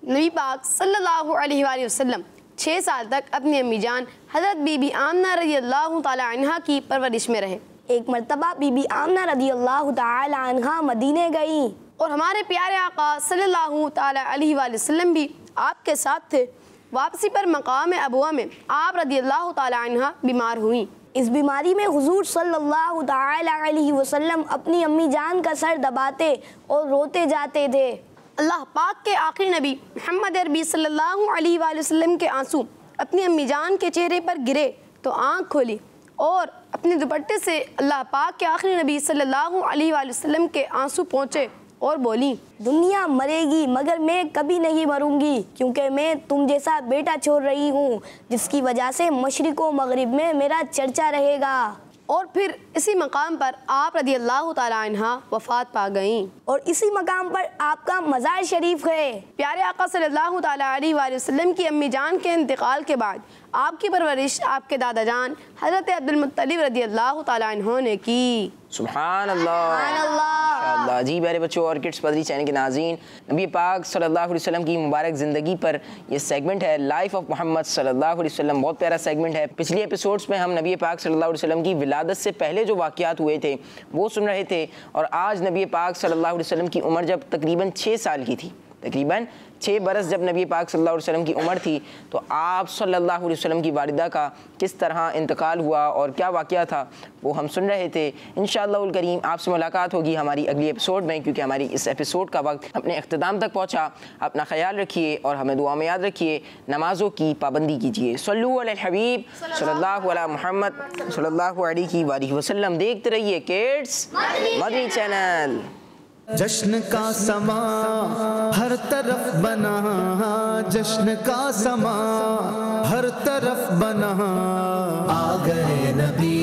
नबी पाक सल्लल्लाहु अलैहि वसल्लम 6 साल तक अपनी अम्मी जान हज़रत बीबी आमना रज़ी अल्लाह तआला अन्हा की परवरिश में रहे। एक मर्तबा बीबी आमना रज़ी अल्लाह तआला अन्हा मदीने गई और हमारे प्यारे आका सल्लल्लाहु तआला अलैहि वसल्लम भी आपके साथ थे। वापसी पर मकाम अबुआ में आप रज़ी अल्लाह तआला अन्हा बीमार हुई। इस बीमारी में हुजूर सल्लल्लाहु तआला अलैहि वसल्लम अपनी अम्मी जान का सर दबाते और रोते जाते थे। अल्लाह पाक के आखिरी नबी मोहम्मद अरबी सल्लल्लाहु अलैहि वसल्लम के आंसू अपनी अम्मी जान के चेहरे पर गिरे तो आँख खोली और अपने दुपट्टे से अल्लाह पाक के आखिरी नबी सल्लल्लाहु अलैहि वसल्लम के आंसू पहुँचे और बोली, दुनिया मरेगी मगर मैं कभी नहीं मरूंगी, क्योंकि मैं तुम जैसा बेटा छोड़ रही हूँ जिसकी वजह से मशरिक़ व मगरिब में मेरा चर्चा रहेगा। और फिर इसी मकाम पर आप रज़ी अल्लाह तआला अन्हा वफ़ात पा गईं और इसी मकाम पर आपका मज़ार शरीफ है। प्यारे आका सल्लल्लाहु तआला अलैहि वसल्लम की अम्मी जान के इंतकाल के बाद आपकी परवरिश आपके दादा जान हज़रत अब्दुल मुत्तलिब रज़ी अल्लाह तआला अन्हु ने की। सुभान अल्लाह। जी प्यारे बच्चों और किड्स बदरी चैनल के नाज़रीन, नबी पाक सल्लल्लाहु अलैहि वसल्लम की मुबारक ज़िंदगी पर ये सेगमेंट है लाइफ ऑफ मोहम्मद सल्लल्लाहु अलैहि वसल्लम। बहुत प्यारा सेगमेंट है। पिछले एपिसोड्स में हम नबी पाक सल्लल्लाहु अलैहि वसल्लम की विलादत से पहले जो वाक़यात हुए थे वो सुन रहे थे और आज नबी पाक सल्लल्लाहु अलैहि वसल्लम की उम्र जब तकरीबन 6 साल की थी, तकरीबन 6 बरस जब नबी पाक सल्लल्लाहु अलैहि वसल्लम की उम्र थी, तो आप सल्लल्लाहु अलैहि वसल्लम की वालिदा का किस तरह इंतकाल हुआ और क्या वाक़या था वो हम सुन रहे थे। इंशाअल्लाहुल करीम आपसे मुलाकात होगी हमारी अगली एपिसोड में, क्योंकि हमारी इस एपिसोड का वक्त अपने इख्तिताम तक पहुँचा। अपना ख्याल रखिए और हमें दुआ में याद रखिए। नमाज़ों की पाबंदी कीजिए। सल्लु अलल हबीब सल्लल्लाहु अला मुहम्मद सल्लल्लाहु अलैहि वसल्लम। देखते रहिए किड्स मदनी चैनल। जश्न का समा हर तरफ बना, जश्न का समा हर तरफ बना, आ गए नबी